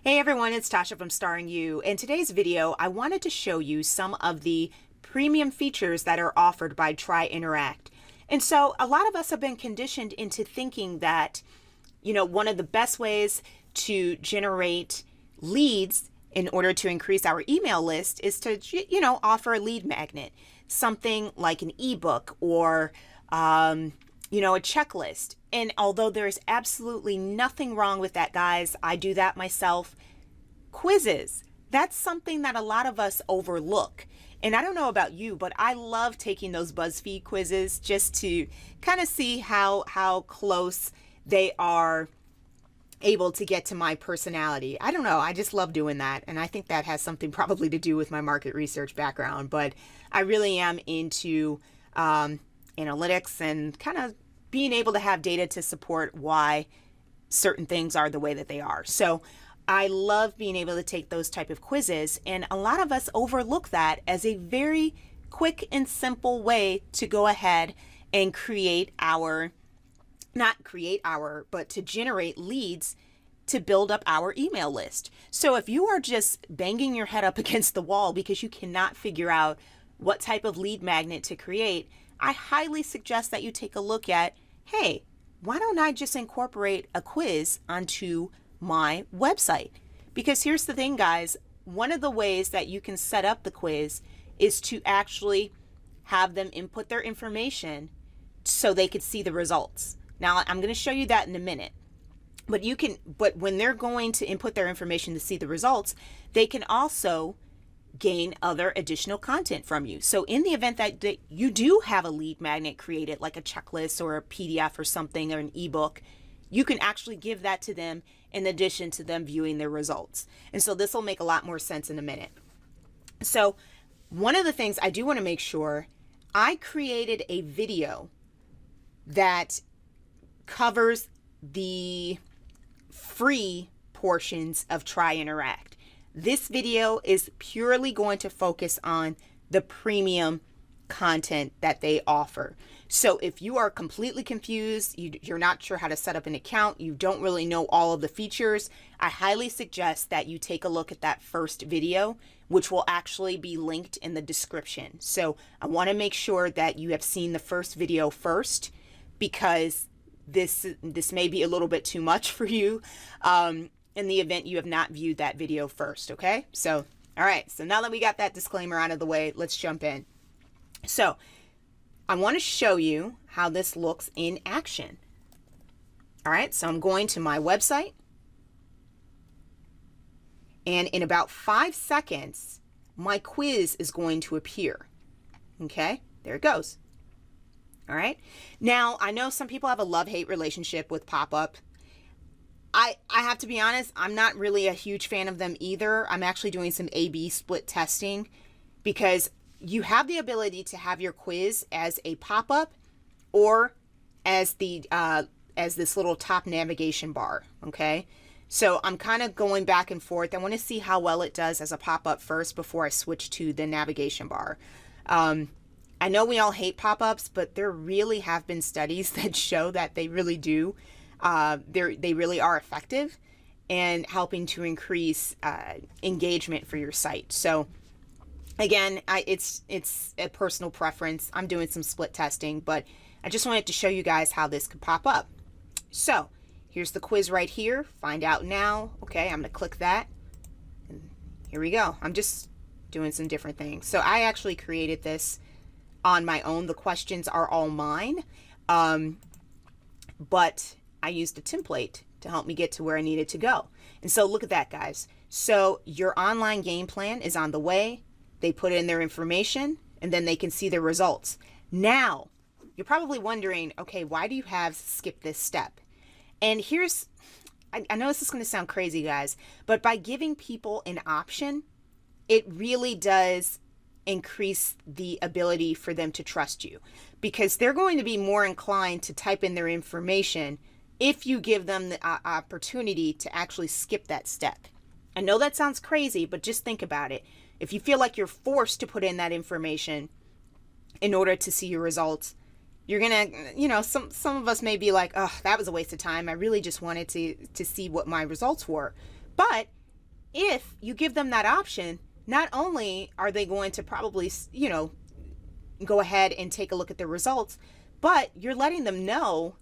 Hey everyone, it's Tasha from Starengu. In today's video, I wanted to show you some of the premium features that are offered by Try Interact. And so a lot of us have been conditioned into thinking that, one of the best ways to generate leads in order to increase our email list is to, offer a lead magnet, something like an ebook or, a checklist. And although there's absolutely nothing wrong with that, guys, I do that myself. Quizzes, that's something that a lot of us overlook. And I don't know about you, but I love taking those BuzzFeed quizzes just to kind of see how close they are able to get to my personality. I don't know. I just love doing that. And I think that has something probably to do with my market research background. But I really am into analytics and kind of being able to have data to support why certain things are the way that they are. So I love being able to take those type of quizzes, and a lot of us overlook that as a very quick and simple way to go ahead and but to generate leads to build up our email list. So if you are just banging your head up against the wall because you cannot figure out what type of lead magnet to create, I highly suggest that you take a look at, hey, why don't I just incorporate a quiz onto my website? Because here's the thing, guys, one of the ways that you can set up the quiz is to actually have them input their information so they could see the results. Now, I'm going to show you that in a minute. But when they're going to input their information to see the results, they can also gain other additional content from you. So in the event that you do have a lead magnet created, like a checklist or a PDF or something or an ebook, you can actually give that to them in addition to them viewing their results. And so this will make a lot more sense in a minute. So one of the things I do want to make sure, I created a video that covers the free portions of Try Interact. This video is purely going to focus on the premium content that they offer. So if you are completely confused, you're not sure how to set up an account, you don't really know all of the features, I highly suggest that you take a look at that first video, which will actually be linked in the description. So I want to make sure that you have seen the first video first, because this may be a little bit too much for you in the event you have not viewed that video first, okay? So, all right, so now that we got that disclaimer out of the way, let's jump in. So, I want to show you how this looks in action. All right, so I'm going to my website, and in about 5 seconds, my quiz is going to appear. Okay, there it goes. All right, now I know some people have a love-hate relationship with pop-up. I have to be honest, I'm not really a huge fan of them either. I'm actually doing some A/B split testing, because you have the ability to have your quiz as a pop-up or as this little top navigation bar, okay? So I'm kind of going back and forth. I want to see how well it does as a pop-up first before I switch to the navigation bar. I know we all hate pop-ups, but there really have been studies that show that they really do. They really are effective in helping to increase engagement for your site. So again, it's a personal preference. I'm doing some split testing, but I just wanted to show you guys how this could pop up. So here's the quiz right here. Find out now. Okay, I'm going to click that. And here we go. I'm just doing some different things. So I actually created this on my own. The questions are all mine. But I used a template to help me get to where I needed to go. And so look at that, guys. So your online game plan is on the way. They put in their information, and then they can see the results. Now, you're probably wondering, okay, why do you have skip this step? And here's, I know this is going to sound crazy, guys, but by giving people an option, it really does increase the ability for them to trust you, because they're going to be more inclined to type in their information if you give them the opportunity to actually skip that step. I know that sounds crazy, but just think about it. If you feel like you're forced to put in that information in order to see your results, you're gonna, some of us may be like, oh, that was a waste of time. I really just wanted to see what my results were. But if you give them that option, not only are they going to probably, go ahead and take a look at the results, but you're letting them know,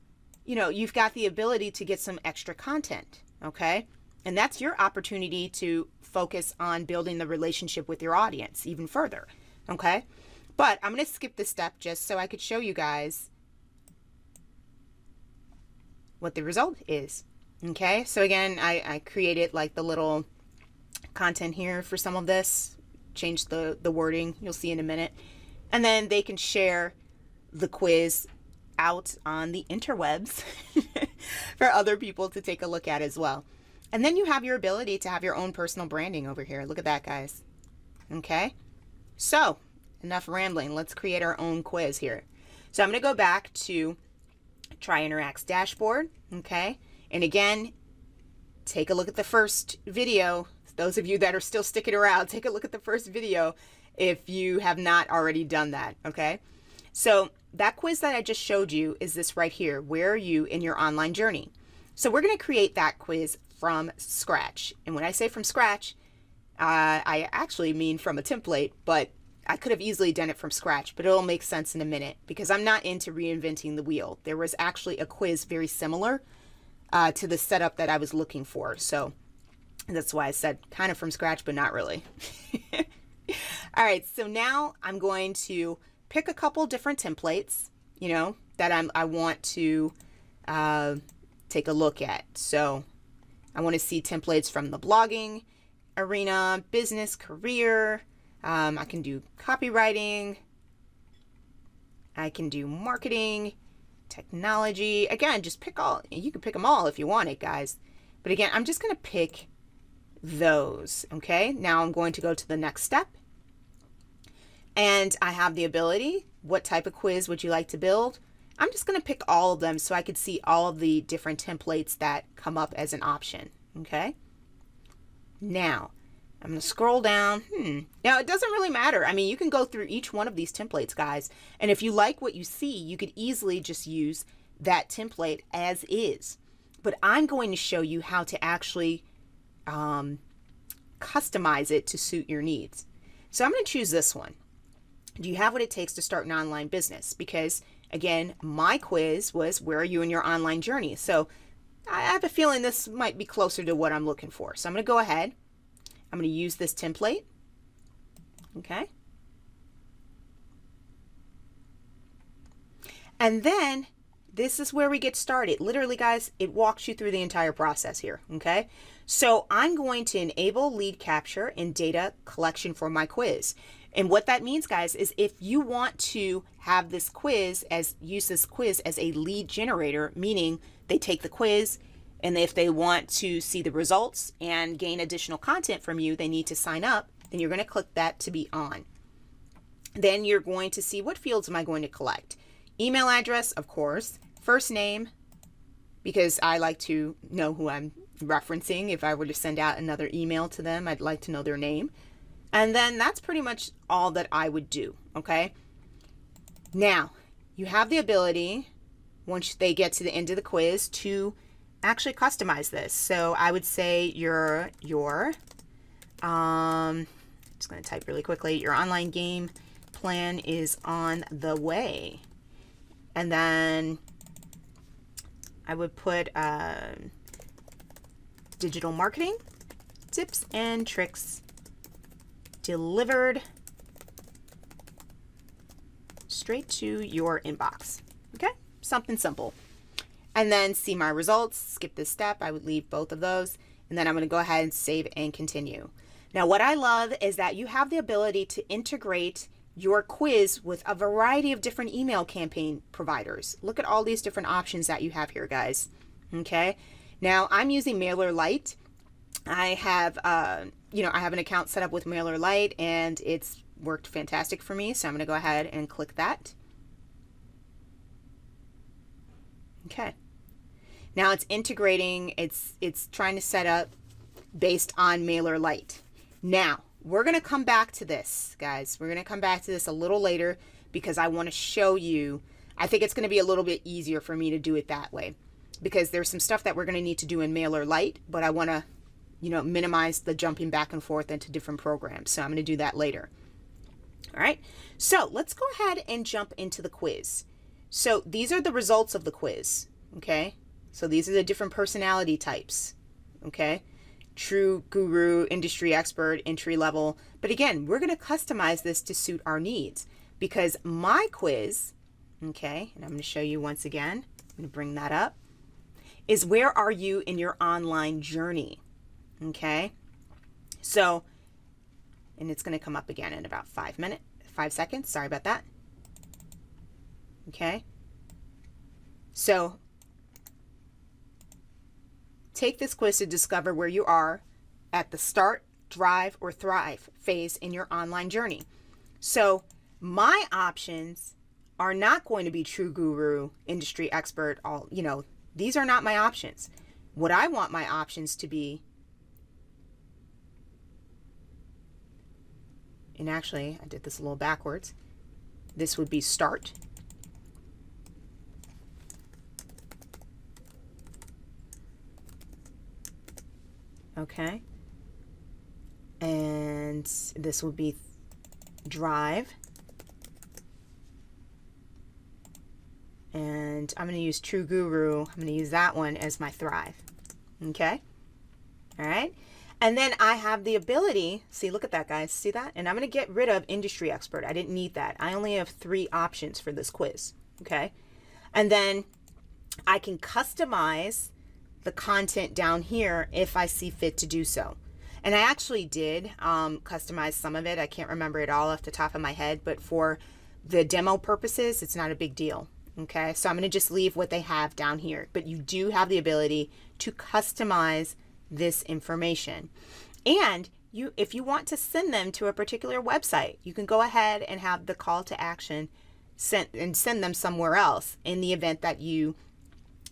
you've got the ability to get some extra content, okay? And that's your opportunity to focus on building the relationship with your audience even further, okay? But I'm going to skip this step just so I could show you guys what the result is, okay? So again, I created like the little content here for some of this, change the wording, you'll see in a minute. And then they can share the quiz out on the interwebs for other people to take a look at as well. And then you have your ability to have your own personal branding over here. Look at that, guys. Okay, so enough rambling. Let's create our own quiz here. So I'm going to go back to Try Interact's dashboard. Okay, and again, take a look at the first video. Those of you that are still sticking around, take a look at the first video if you have not already done that, okay? So that quiz that I just showed you is this right here. Where are you in your online journey? So we're going to create that quiz from scratch. And when I say from scratch, I actually mean from a template, but I could have easily done it from scratch, but it'll make sense in a minute because I'm not into reinventing the wheel. There was actually a quiz very similar to the setup that I was looking for. So that's why I said kind of from scratch, but not really. All right, so now I'm going to pick a couple different templates, that I want to take a look at. So I want to see templates from the blogging arena, business, career. I can do copywriting. I can do marketing, technology. Again, just pick all. You can pick them all if you want it, guys. But again, I'm just going to pick those. Okay, now I'm going to go to the next step. And I have the ability, what type of quiz would you like to build? I'm just going to pick all of them so I could see all of the different templates that come up as an option. Okay. Now, I'm going to scroll down. Now, it doesn't really matter. I mean, you can go through each one of these templates, guys. And if you like what you see, you could easily just use that template as is. But I'm going to show you how to actually customize it to suit your needs. So I'm going to choose this one. Do you have what it takes to start an online business? Because again, my quiz was, where are you in your online journey? So I have a feeling this might be closer to what I'm looking for. So I'm going to go ahead. I'm going to use this template. Okay. And then this is where we get started. Literally, guys, it walks you through the entire process here. Okay. So I'm going to enable lead capture and data collection for my quiz. And what that means, guys, is if you want to have this quiz use this quiz as a lead generator, meaning they take the quiz and if they want to see the results and gain additional content from you, they need to sign up, then you're going to click that to be on. Then you're going to see, what fields am I going to collect? Email address, of course, first name, because I like to know who I'm referencing. If I were to send out another email to them, I'd like to know their name. And then that's pretty much all that I would do, okay? Now, you have the ability, once they get to the end of the quiz, to actually customize this. So I would say your just going to type really quickly, your online game plan is on the way. And then I would put digital marketing tips and tricks delivered straight to your inbox. Okay, something simple. And then see my results, skip this step. I would leave both of those. And then I'm going to go ahead and save and continue. Now, what I love is that you have the ability to integrate your quiz with a variety of different email campaign providers. Look at all these different options that you have here, guys. Okay. Now, I'm using MailerLite. I have, I have an account set up with MailerLite and it's worked fantastic for me. So I'm going to go ahead and click that. Okay. Now it's integrating, it's trying to set up based on MailerLite. Now, we're going to come back to this, guys. We're going to come back to this a little later because I want to show you, I think it's going to be a little bit easier for me to do it that way because there's some stuff that we're going to need to do in MailerLite, but I want to minimize the jumping back and forth into different programs. So I'm going to do that later. All right, so let's go ahead and jump into the quiz. So these are the results of the quiz, okay? So these are the different personality types, okay? True guru, industry expert, entry level. But again, we're going to customize this to suit our needs, because my quiz, okay, and I'm going to show you once again, I'm going to bring that up, is where are you in your online journey, okay? So, and it's going to come up again in about 5 seconds. Sorry about that. Okay. So take this quiz to discover where you are at the start, drive, or thrive phase in your online journey. So my options are not going to be true guru, industry expert, these are not my options. What I want my options to be, and actually I did this a little backwards. This would be start, okay, and this would be drive, and I'm going to use true guru. I'm going to use that one as my thrive, okay? All right. And then I have the ability, see, look at that, guys, see that? And I'm going to get rid of industry expert. I didn't need that. I only have 3 options for this quiz, okay? And then I can customize the content down here if I see fit to do so. And I actually did customize some of it. I can't remember it all off the top of my head, but for the demo purposes, it's not a big deal, okay? So I'm going to just leave what they have down here. But you do have the ability to customize this information. And if you want to send them to a particular website, you can go ahead and have the call to action send them somewhere else in the event that you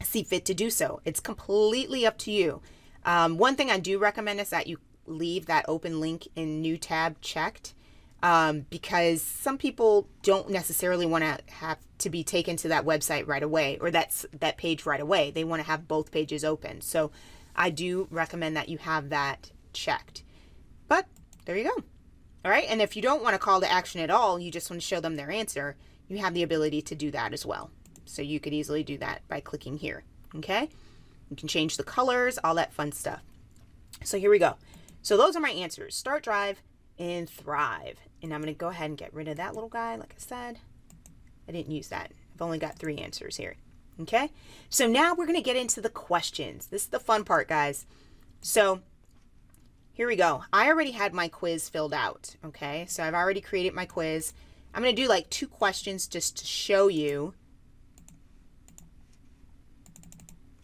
see fit to do so. It's completely up to you. One thing I do recommend is that you leave that open link in new tab checked, because some people don't necessarily want to have to be taken to that website right away, or that page right away. They want to have both pages open. So I do recommend that you have that checked. But there you go. All right. And if you don't want to call to action at all, you just want to show them their answer, you have the ability to do that as well. So you could easily do that by clicking here. Okay. You can change the colors, all that fun stuff. So here we go. So those are my answers: start, drive, and thrive. And I'm going to go ahead and get rid of that little guy. Like I said, I didn't use that. I've only got 3 answers here. Okay, so now we're going to get into the questions. This is the fun part, guys. So here we go. I already had my quiz filled out. Okay, so I've already created my quiz. I'm going to do like 2 questions just to show you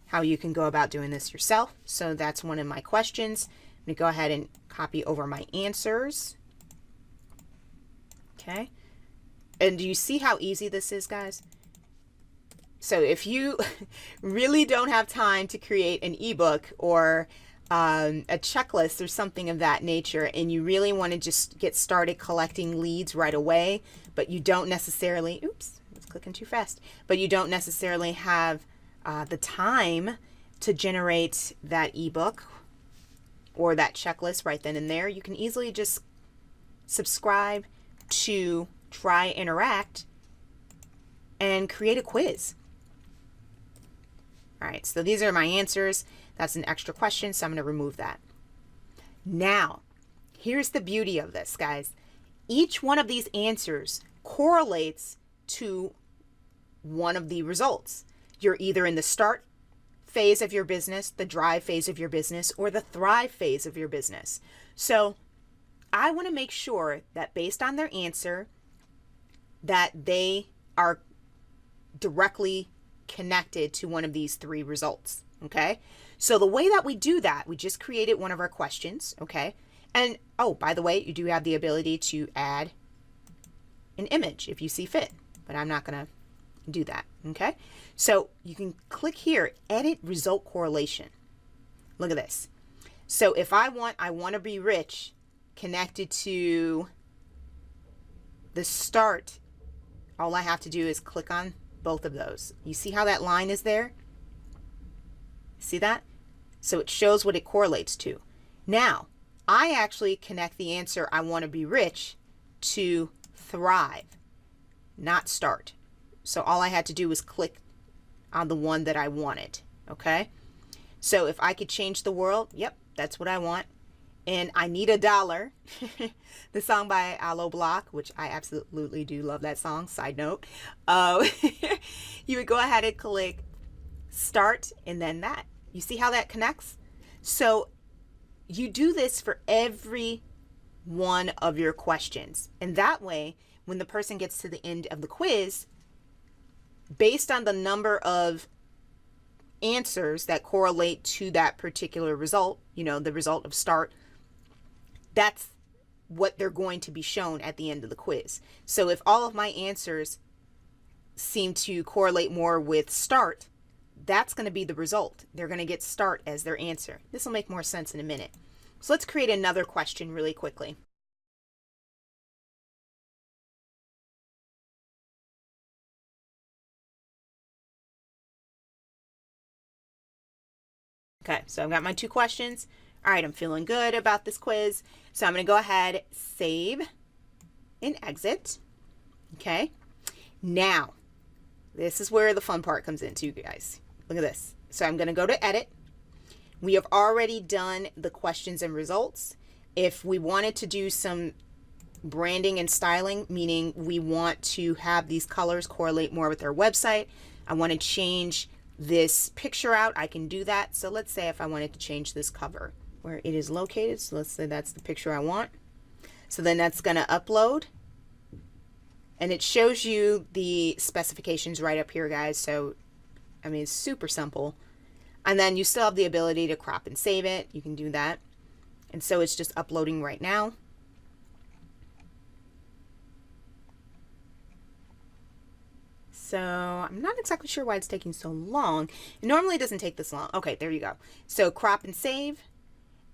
how you can go about doing this yourself. So that's one of my questions. I'm going to go ahead and copy over my answers. Okay, and do you see how easy this is, guys? So if you really don't have time to create an ebook or a checklist or something of that nature, and you really want to just get started collecting leads right away, but you don't necessarily, oops, I was clicking too fast, but you don't necessarily have the time to generate that ebook or that checklist right then and there, you can easily just subscribe to Try Interact and create a quiz. All right, so these are my answers. That's an extra question, so I'm going to remove that. Now, here's the beauty of this, guys. Each one of these answers correlates to one of the results. You're either in the start phase of your business, the drive phase of your business, or the thrive phase of your business. So I want to make sure that based on their answer, that they are directly connected to one of these 3 results. Okay, so the way that we do that, we just created one of our questions. Okay, and oh, by the way, you do have the ability to add an image if you see fit, but I'm not going to do that. Okay, so you can click here, edit result correlation. Look at this. So if I want to be rich connected to the start, all I have to do is click on both of those. You see how that line is there? See that? So it shows what it correlates to. Now, I actually connect the answer, I want to be rich, to thrive, not start. So all I had to do was click on the one that I wanted. Okay. So if I could change the world, yep, that's what I want. And I need $1. The song by Aloe Block, which I absolutely do love that song. Side note, you would go ahead and click start and then that. You see how that connects? So you do this for every one of your questions. And that way, when the person gets to the end of the quiz, based on the number of answers that correlate to that particular result, you know, the result of start, that's what they're going to be shown at the end of the quiz. So if all of my answers seem to correlate more with start, that's going to be the result. They're going to get start as their answer. This will make more sense in a minute. So let's create another question really quickly. Okay, so I've got my 2 questions. All right, I'm feeling good about this quiz. So I'm going to go ahead, save, and exit. Okay, now this is where the fun part comes into, you guys. Look at this. So I'm going to go to edit. We have already done the questions and results. If we wanted to do some branding and styling, meaning we want to have these colors correlate more with our website, I want to change this picture out, I can do that. So let's say if I wanted to change this cover where it is located, so let's say that's the picture I want. So then that's going to upload, and it shows you the specifications right up here, guys. So I mean, it's super simple. And then you still have the ability to crop and save it. You can do that. And so it's just uploading right now. So I'm not exactly sure why it's taking so long. It normally doesn't take this long. Okay, there you go. So crop and save.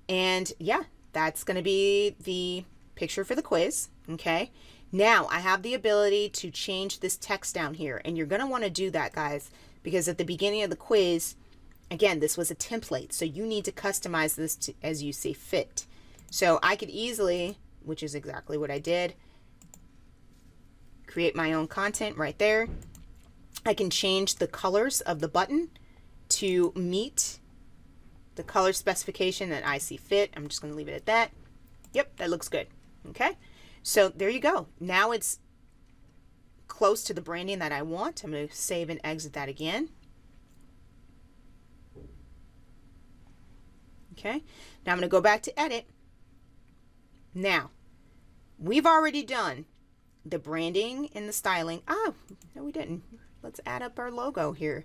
And yeah, that's going to be the picture for the quiz. Okay. Now I have the ability to change this text down here. And you're going to want to do that, guys, because at the beginning of the quiz, again, this was a template. So you need to customize this to, as you see fit. So I could easily, which is exactly what I did, create my own content right there. I can change the colors of the button to meet the color specification that I see fit. I'm just going to leave it at that. Yep, that looks good. Okay, so there you go. Now it's close to the branding that I want. I'm going to save and exit that again. Okay, now I'm going to go back to edit. Now, we've already done the branding and the styling. Oh, no, we didn't. Let's add up our logo here.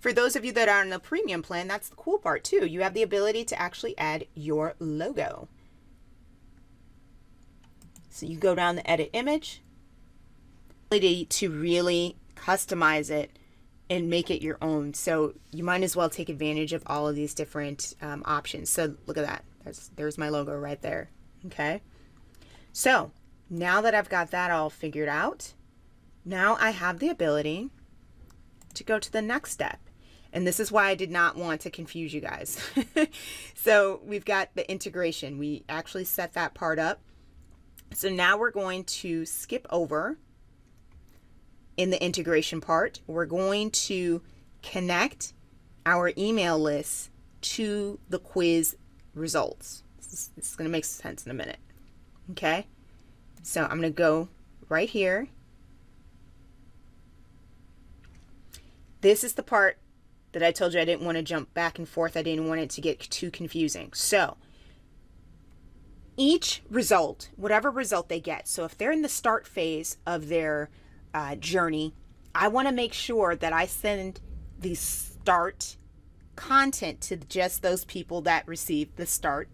For those of you that are on the premium plan, that's the cool part too. You have the ability to actually add your logo. So you go down the edit image, to really customize it and make it your own. So you might as well take advantage of all of these different options. So look at that. There's my logo right there. Okay. So now that I've got that all figured out, now I have the ability to go to the next step. And this is why I did not want to confuse you guys. So we've got the integration. We actually set that part up. So now we're going to skip over in the integration part. We're going to connect our email list to the quiz results. This is going to make sense in a minute. Okay. So I'm going to go right here. This is the part that I told you I didn't want to jump back and forth. I didn't want it to get too confusing. So each result, whatever result they get, so if they're in the start phase of their journey, I want to make sure that I send the start content to just those people that receive the start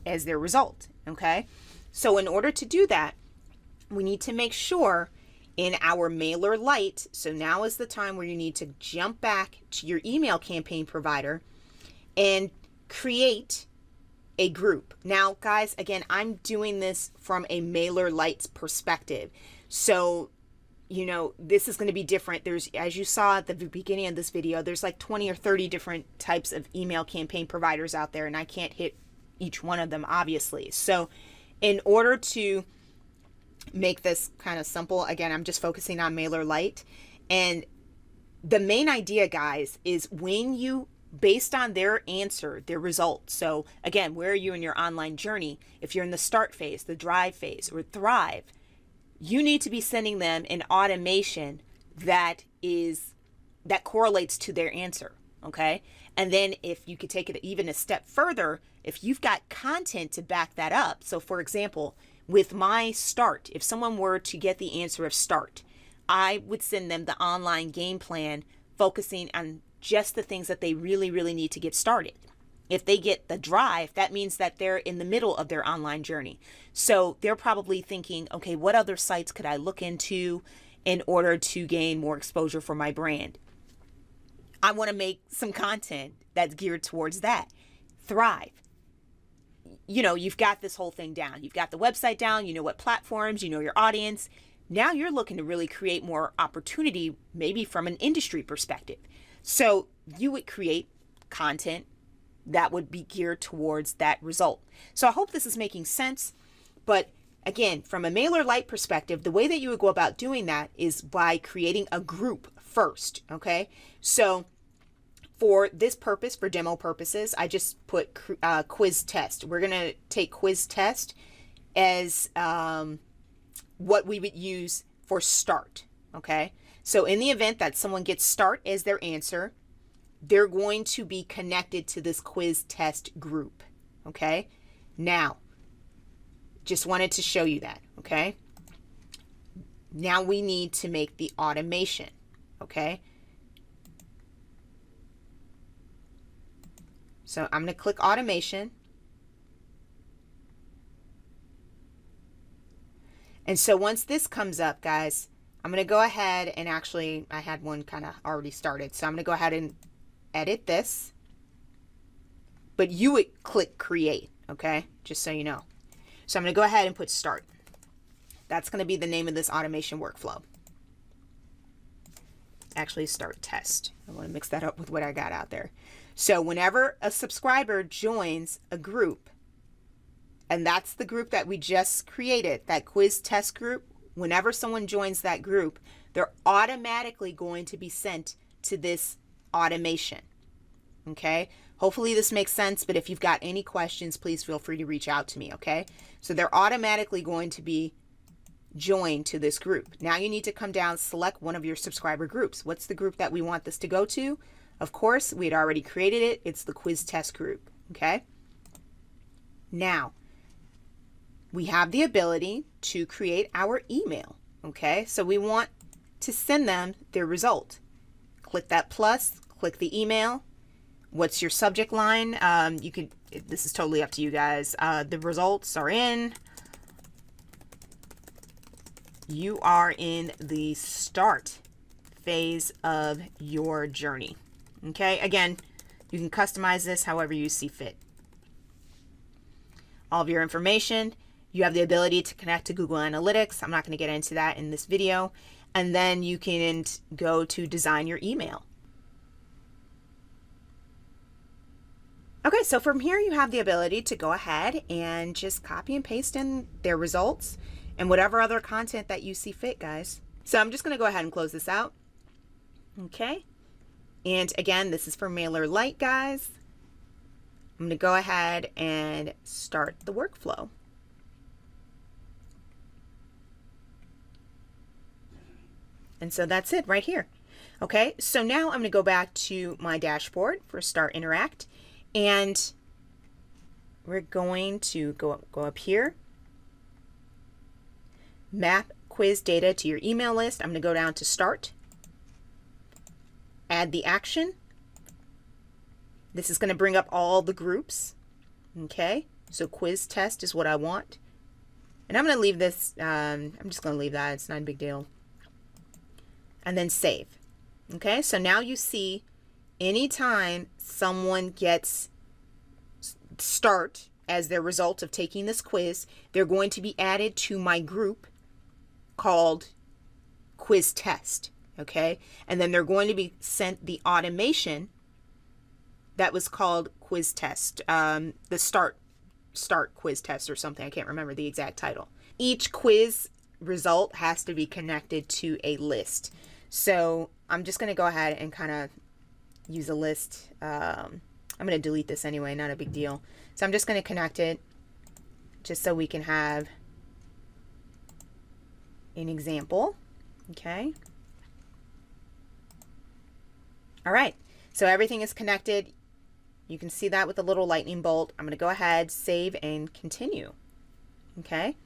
as their result. Okay. So in order to do that, we need to make sure in our mailer light, so now is the time where you need to jump back to your email campaign provider and create a group. Now, guys, again, I'm doing this from a mailer lights perspective. So, you know, this is going to be different. There's, as you saw at the beginning of this video, there's like 20 or 30 different types of email campaign providers out there, and I can't hit each one of them, obviously. So in order to make this kind of simple, again, I'm just focusing on MailerLite. And the main idea, guys, is when you, based on their answer, their result. So again, where are you in your online journey? If you're in the start phase, the drive phase, or thrive, you need to be sending them an automation that correlates to their answer. Okay. And then if you could take it even a step further, if you've got content to back that up. So for example, with my start, if someone were to get the answer of start, I would send them the online game plan focusing on just the things that they really, really need to get started. If they get the drive, that means that they're in the middle of their online journey. So they're probably thinking, okay, what other sites could I look into in order to gain more exposure for my brand? I want to make some content that's geared towards that. Thrive. You know, you've got this whole thing down. You've got the website down. You know what platforms, you know your audience. Now you're looking to really create more opportunity, maybe from an industry perspective. So you would create content that would be geared towards that result. So I hope this is making sense. But again, from a MailerLite perspective, the way that you would go about doing that is by creating a group first. Okay. So for this purpose, for demo purposes, I just put quiz test. We're going to take quiz test as what we would use for start. Okay. So in the event that someone gets start as their answer, they're going to be connected to this quiz test group. Okay. Now, just wanted to show you that. Okay. Now we need to make the automation. Okay. So I'm going to click automation. And so once this comes up, guys, I'm going to go ahead and actually, I had one kind of already started. So I'm going to go ahead and edit this. But you would click create, okay? Just so you know. So I'm going to go ahead and put start. That's going to be the name of this automation workflow. Actually, start test. I want to mix that up with what I got out there. So whenever a subscriber joins a group, and that's the group that we just created, that quiz test group, whenever someone joins that group, they're automatically going to be sent to this automation. Okay? Hopefully this makes sense, but if you've got any questions, please feel free to reach out to me, okay? So they're automatically going to be joined to this group. Now you need to come down, select one of your subscriber groups. What's the group that we want this to go to? Of course, we had already created it. It's the quiz test group, okay? Now, we have the ability to create our email, okay? So we want to send them their result. Click that plus, click the email. What's your subject line? This is totally up to you guys. The results are in. You are in the start phase of your journey. Okay, again, you can customize this however you see fit. All of your information. You have the ability to connect to Google Analytics. I'm not going to get into that in this video. And then you can go to design your email. Okay, so from here you have the ability to go ahead and just copy and paste in their results and whatever other content that you see fit, guys. So I'm just going to go ahead and close this out. Okay. And again, this is for MailerLite, guys. I'm going to go ahead and start the workflow. And so that's it right here. Okay, so now I'm going to go back to my dashboard for Start Interact. And we're going to go up here. Map quiz data to your email list. I'm going to go down to Start. Add the action. This is going to bring up all the groups. Okay, so quiz test is what I want. And I'm going to leave this, I'm just going to leave that. It's not a big deal. And then save. Okay, so now you see anytime someone gets start as their result of taking this quiz, they're going to be added to my group called quiz test. Okay, and then they're going to be sent the automation that was called quiz test, the start start quiz test or something. I can't remember the exact title. Each quiz result has to be connected to a list. So I'm just going to go ahead and kind of use a list. I'm going to delete this anyway, not a big deal. So I'm just going to connect it just so we can have an example. Okay. All right. So everything is connected. You can see that with the little lightning bolt. I'm going to go ahead, save, and continue. Okay.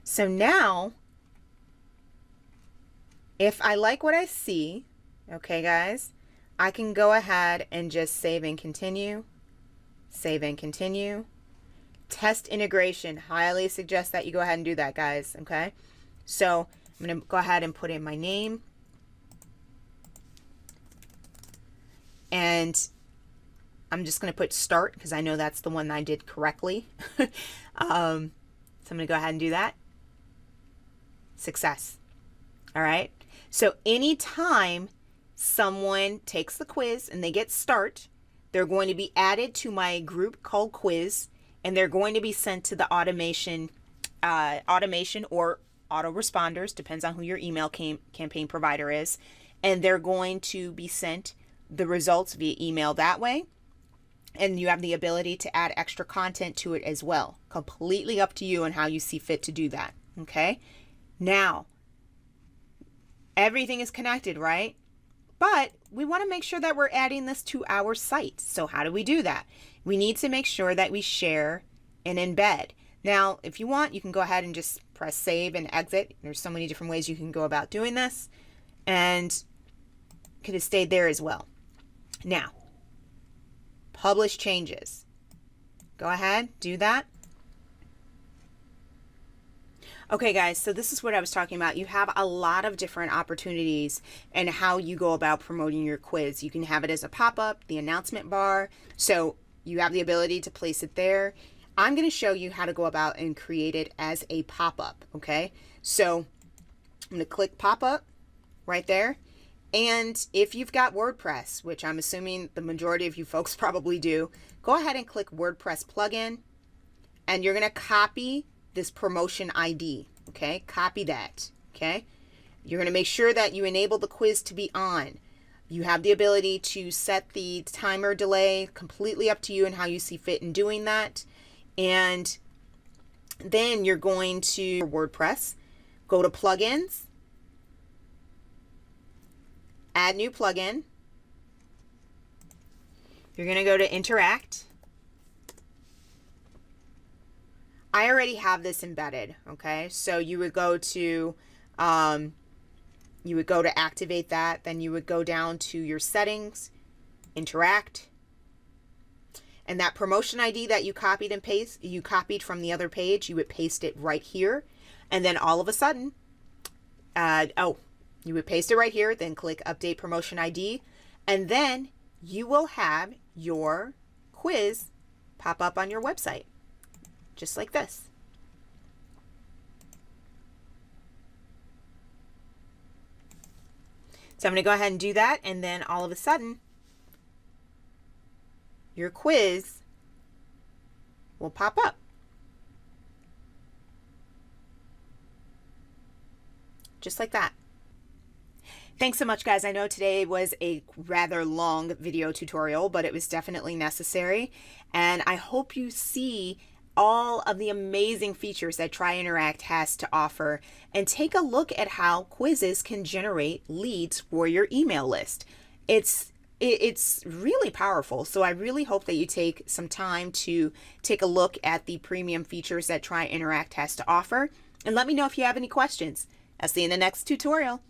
So now, if I like what I see, okay, guys, I can go ahead and just save and continue. Save and continue. Test integration. Highly suggest that you go ahead and do that, guys. Okay. So I'm going to go ahead and put in my name. And I'm just going to put start because I know that's the one that I did correctly. So I'm going to go ahead and do that. Success. All right. So anytime someone takes the quiz and they get start, they're going to be added to my group called quiz, and they're going to be sent to the automation or autoresponders, depends on who your email campaign provider is. And they're going to be sent the results via email that way. And you have the ability to add extra content to it as well. Completely up to you and how you see fit to do that. Okay. Now, everything is connected, right? But we want to make sure that we're adding this to our site. So how do we do that? We need to make sure that we share and embed. Now, if you want, you can go ahead and just press save and exit. There's so many different ways you can go about doing this, and could have stayed there as well. Now, publish changes. Go ahead, do that. Okay, guys, so this is what I was talking about. You have a lot of different opportunities and how you go about promoting your quiz. You can have it as a pop-up, the announcement bar. So you have the ability to place it there. I'm going to show you how to go about and create it as a pop-up, okay? So I'm going to click pop-up right there. And if you've got WordPress, which I'm assuming the majority of you folks probably do, go ahead and click WordPress plugin, and you're going to copy this promotion ID, okay? Copy that, okay? You're going to make sure that you enable the quiz to be on. You have the ability to set the timer delay, completely up to you and how you see fit in doing that. And then you're going to WordPress, go to plugins, add new plugin. You're going to go to interact. I already have this embedded, okay? So you would go to activate that, then you would go down to your settings, interact, and that promotion ID that you copied and you copied from the other page, you would paste it right here, and then all of a sudden, you would paste it right here, then click update promotion ID, and then you will have your quiz pop up on your website. Just like this. So I'm going to go ahead and do that, and then all of a sudden, your quiz will pop up. Just like that. Thanks so much, guys. I know today was a rather long video tutorial, but it was definitely necessary, and I hope you see all of the amazing features that TryInteract has to offer, and take a look at how quizzes can generate leads for your email list. It's really powerful. So I really hope that you take some time to take a look at the premium features that TryInteract has to offer, and let me know if you have any questions. I'll see you in the next tutorial.